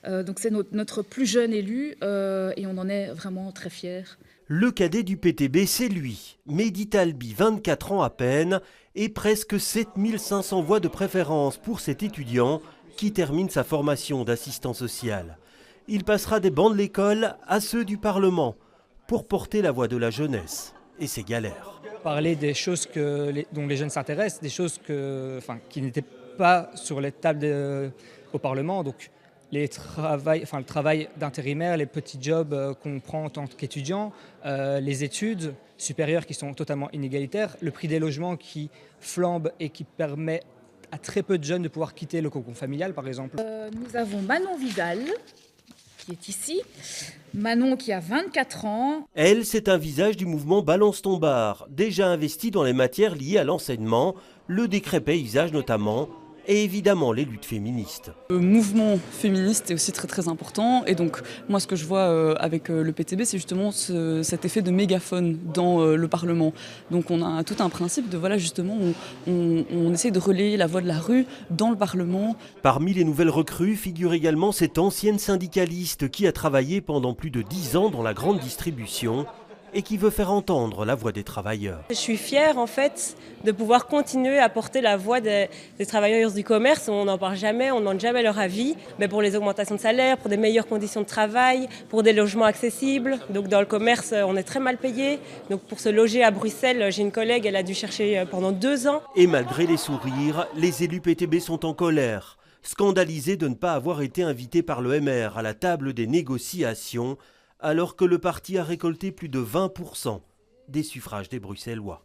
Donc c'est notre plus jeune élu et on en est vraiment très fiers. Le cadet du PTB, c'est lui, Mehdi Talbi, 24 ans à peine, et presque 7500 voix de préférence pour cet étudiant qui termine sa formation d'assistant social. Il passera des bancs de l'école à ceux du Parlement pour porter la voix de la jeunesse et ses galères. Parler des choses dont les jeunes s'intéressent, des choses qui n'étaient pas sur les tables au Parlement. Donc le travail d'intérimaire, les petits jobs qu'on prend en tant qu'étudiant, les études supérieures qui sont totalement inégalitaires, le prix des logements qui flambe et qui permet à très peu de jeunes de pouvoir quitter le cocon familial, par exemple. Nous avons Manon Vidal, qui est ici. Manon qui a 24 ans. Elle, c'est un visage du mouvement Balance ton bar, déjà investi dans les matières liées à l'enseignement, le décret paysage notamment, et évidemment les luttes féministes. Le mouvement féministe est aussi très très important et donc moi ce que je vois avec le PTB c'est justement cet effet de mégaphone dans le Parlement. Donc on a tout un principe de voilà justement on essaie de relayer la voix de la rue dans le Parlement. Parmi les nouvelles recrues figure également cette ancienne syndicaliste qui a travaillé pendant plus de 10 ans dans la grande distribution et qui veut faire entendre la voix des travailleurs. Je suis fière en fait de pouvoir continuer à porter la voix des travailleurs du commerce. On n'en parle jamais, on ne demande jamais leur avis, mais pour les augmentations de salaire, pour des meilleures conditions de travail, pour des logements accessibles. Donc dans le commerce, on est très mal payé. Donc pour se loger à Bruxelles, j'ai une collègue, elle a dû chercher pendant 2 ans. Et malgré les sourires, les élus PTB sont en colère, scandalisés de ne pas avoir été invités par le MR à la table des négociations, alors que le parti a récolté plus de 20% des suffrages des Bruxellois.